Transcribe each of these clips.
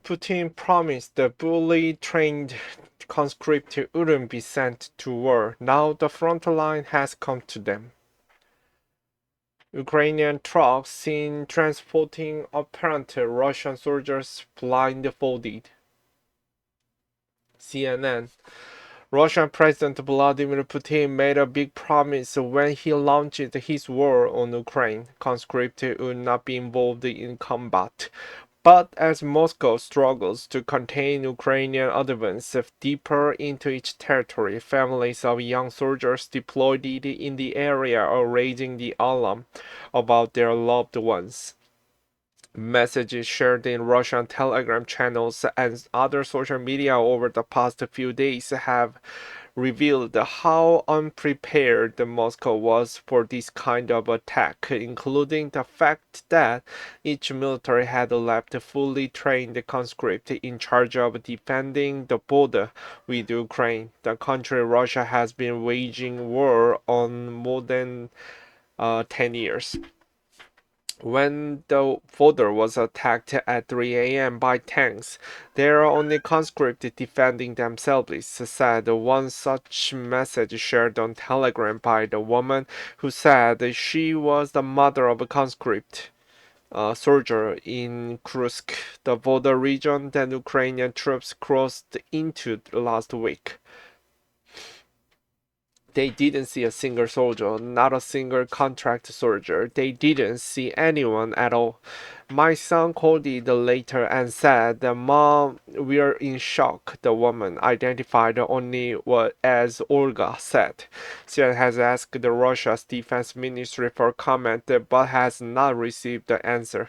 Putin promised the fully trained conscripts wouldn't be sent to war. Now the front line has come to them. Ukrainian trucks seen transporting apparent Russian soldiers blindfolded. CNN. Russian President Vladimir Putin made a big promise when he launched his war on Ukraine. Conscripts would not be involved in combat. But as Moscow struggles to contain Ukrainian advance deeper into its territory, families of young soldiers deployed in the area are raising the alarm about their loved ones. Messages shared in Russian Telegram channels and other social media over the past few days have revealed how unprepared Moscow was for this kind of attack, including the fact that each military had left fully trained conscripts in charge of defending the border with Ukraine, the country Russia has been waging war on more than 10 years. When the border was attacked at 3 a.m. by tanks, there are only conscripts defending themselves, said one such message shared on Telegram by the woman who said she was the mother of a conscript soldier in Kursk, the border region that Ukrainian troops crossed into last week. They didn't see a single soldier, not a single contract soldier. They didn't see anyone at all. My son called it later and said, "Mom, we're in shock." The woman, identified only as Olga, said. CNN has asked Russia's defense ministry for comment but has not received the answer.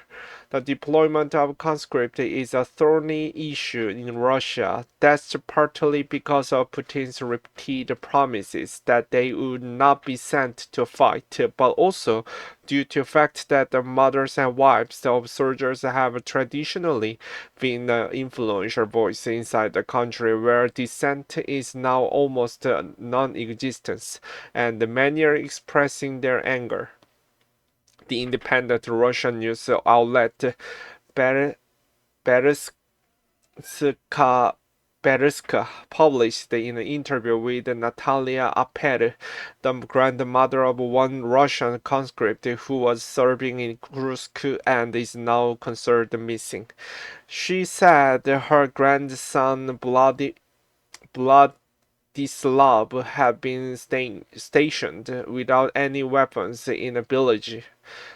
The deployment of conscripts is a thorny issue in Russia. That's partly because of Putin's repeated promises that they would not be sent to fight, but also due to the fact that the mothers and wives of soldiers have traditionally been the influential voice inside the country where dissent is now almost non-existent, and many are expressing their anger. The independent Russian news outlet Berezka published in an interview with Natalia Apel, the grandmother of one Russian conscript who was serving in Kursk and is now considered missing. She said her grandson Vladislav had been stationed without any weapons in a village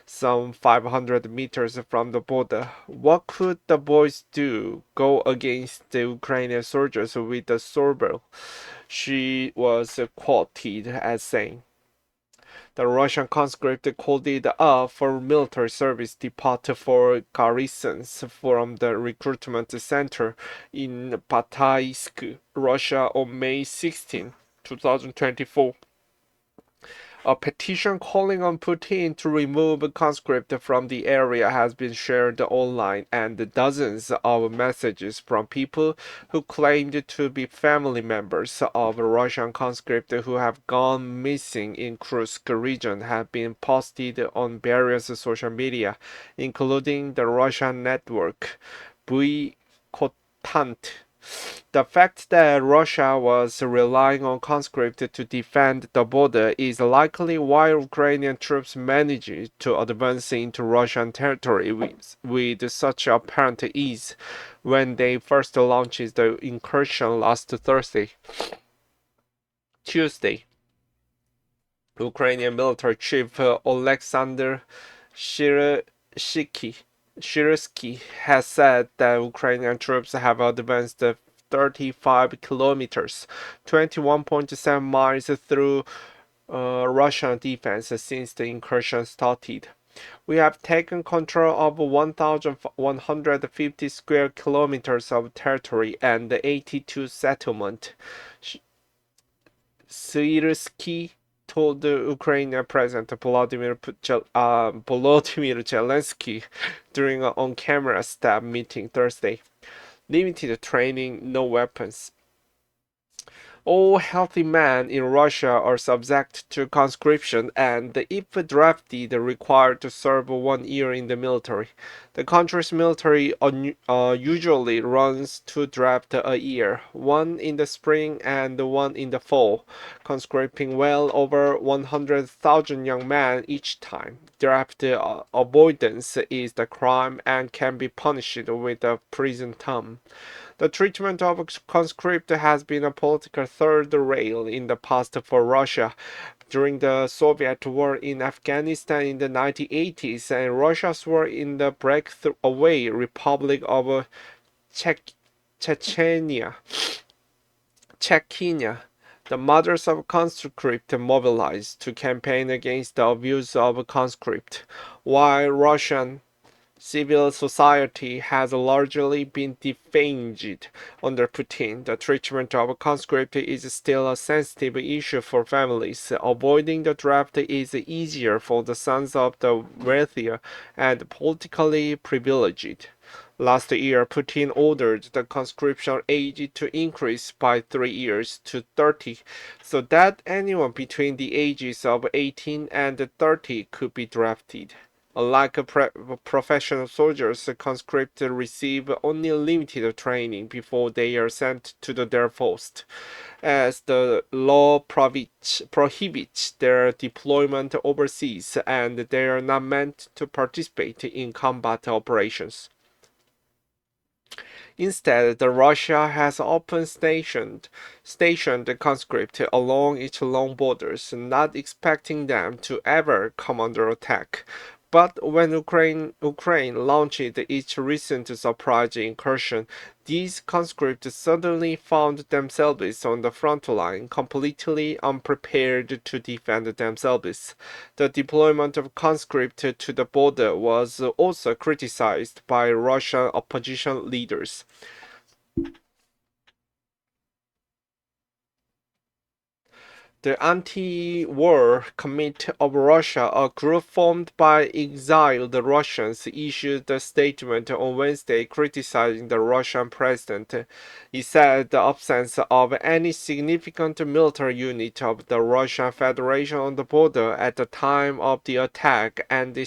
some 500 meters from the border. What could the boys do? Go against the Ukrainian soldiers with a sword? She was quoted as saying. The Russian conscript called it up for military service depart for garrisons from the recruitment center in Bataisk, Russia on May 16, 2024. A petition calling on Putin to remove conscripts from the area has been shared online, and dozens of messages from people who claimed to be family members of Russian conscripts who have gone missing in Kursk region have been posted on various social media, including the Russian network Fri August. The fact that Russia was relying on conscripts to defend the border is likely why Ukrainian troops managed to advance into Russian territory with such apparent ease when they first launched the incursion last Tuesday. Ukrainian military chief Oleksandr Shirsky has said that Ukrainian troops have advanced 35 kilometers, 21.7 miles through Russian defense since the incursion started. We have taken control of 1,150 square kilometers of territory and 82 settlements. Shirsky told the Ukrainian President Volodymyr Zelensky during an on-camera staff meeting Thursday. Limited training, no weapons. All healthy men in Russia are subject to conscription and, if drafted, required to serve 1 year in the military. The country's military usually runs 2 drafts a year, one in the spring and one in the fall, conscripting well over 100,000 young men each time. Draft avoidance is the crime and can be punished with a prison term. The treatment of conscript has been a political third rail in the past for Russia. During the Soviet war in Afghanistan in the 1980s and Russia's war in the breakaway Republic of Chechnya, the mothers of conscript mobilized to campaign against the abuse of conscript, while Russian civil society has largely been defanged under Putin. The treatment of conscript is still a sensitive issue for families. Avoiding the draft is easier for the sons of the wealthier and politically privileged. Last year, Putin ordered the conscription age to increase by 3 years to 30, so that anyone between the ages of 18 and 30 could be drafted. Unlike professional soldiers, conscripts receive only limited training before they are sent to their post, as the law prohibits their deployment overseas and they are not meant to participate in combat operations. Instead, Russia has often stationed conscripts along its long borders, not expecting them to ever come under attack. But when Ukraine launched its recent surprise incursion, these conscripts suddenly found themselves on the front line, completely unprepared to defend themselves. The deployment of conscripts to the border was also criticized by Russian opposition leaders. The anti-war committee of Russia, a group formed by exiled Russians, issued a statement on Wednesday criticizing the Russian president. It said the absence of any significant military unit of the Russian Federation on the border at the time of the attack and the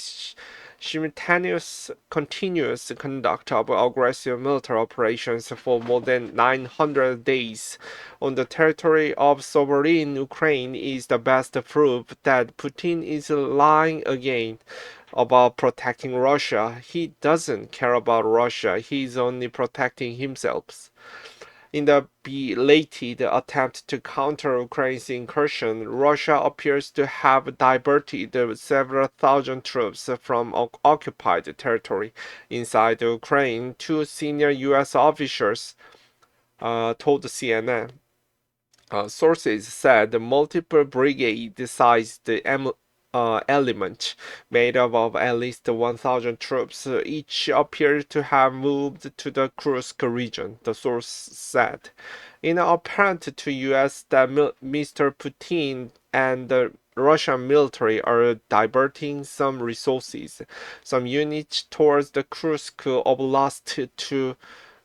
simultaneous continuous conduct of aggressive military operations for more than 900 days on the territory of sovereign Ukraine is the best proof that Putin is lying again about protecting Russia. He doesn't care about Russia, he's only protecting himself. In the belated attempt to counter Ukraine's incursion, Russia appears to have diverted several thousand troops from occupied territory inside Ukraine. Two senior U.S. officials told CNN. Sources said multiple brigade-sized element made up of at least 1,000 troops each appeared to have moved to the Kursk region, the source said. In an apparent to U.S. that Mr. Putin and the Russian military are diverting some resources, some units towards the Kursk Oblast to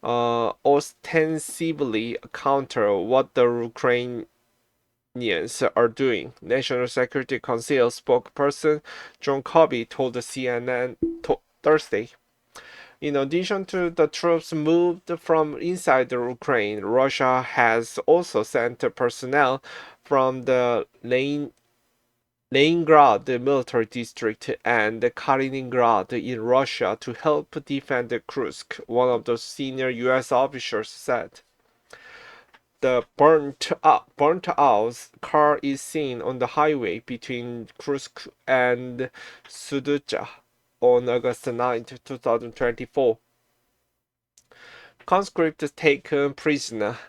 ostensibly counter what the Ukrainians are doing. National Security Council spokesperson John Kirby told CNN Thursday. In addition to the troops moved from inside the Ukraine, Russia has also sent personnel from the Leningrad military district and Kaliningrad in Russia to help defend Kursk, one of the senior U.S. officials said. The burnt-out car is seen on the highway between Kursk and Suducha on August 9, 2024. Conscripts taken prisoner.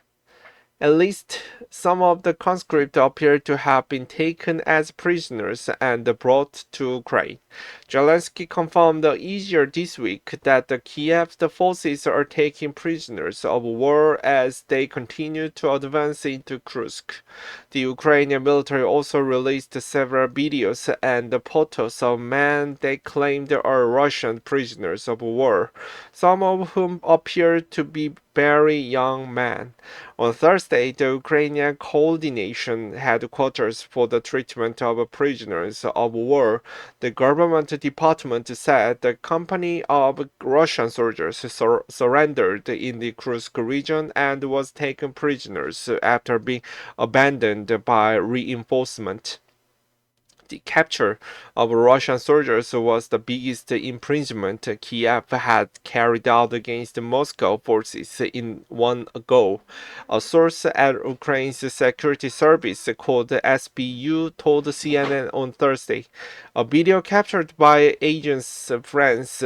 At least some of the conscripts appear to have been taken as prisoners and brought to Ukraine. Zelensky confirmed earlier this week that the Kiev forces are taking prisoners of war as they continue to advance into Kursk. The Ukrainian military also released several videos and photos of men they claimed are Russian prisoners of war, some of whom appear to be very young men. On Thursday, the Ukrainian Coordination Headquarters for the Treatment of Prisoners of War, the government department said the company of Russian soldiers surrendered in the Kursk region and was taken prisoners after being abandoned by reinforcement. The capture of Russian soldiers was the biggest imprisonment Kiev had carried out against Moscow forces in one go. A source at Ukraine's security service called SBU told CNN on Thursday. A video captured by Agence France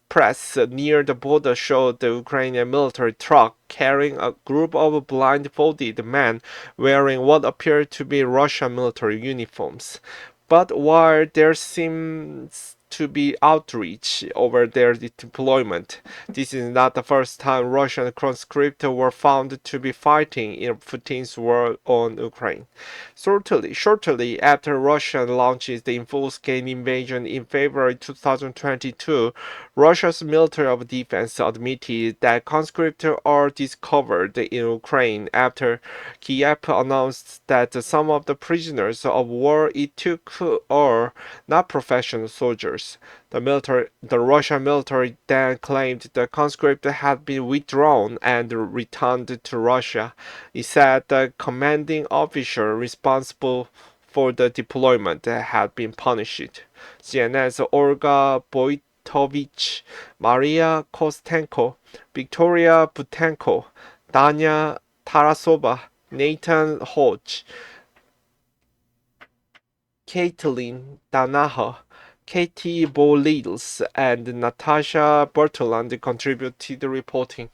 Press near the border showed the Ukrainian military truck carrying a group of blindfolded men wearing what appeared to be Russian military uniforms. But while there seems to be outrage over their deployment, this is not the first time Russian conscripts were found to be fighting in Putin's war on Ukraine. Shortly after Russia launched the full-scale invasion in February 2022, Russia's Ministry of Defense admitted that conscripts are discovered in Ukraine after Kiev announced that some of the prisoners of war it took are not professional soldiers. The Russian military then claimed the conscripts had been withdrawn and returned to Russia. It said the commanding officer responsible for the deployment had been punished. CNN's Olga Voitovich, Maria Kostenko, Victoria Butenko, Danya Tarasova, Nathan Hodge, Caitlin Danaher, Katie Bolils, and Natasha Bertoland contributed to the reporting.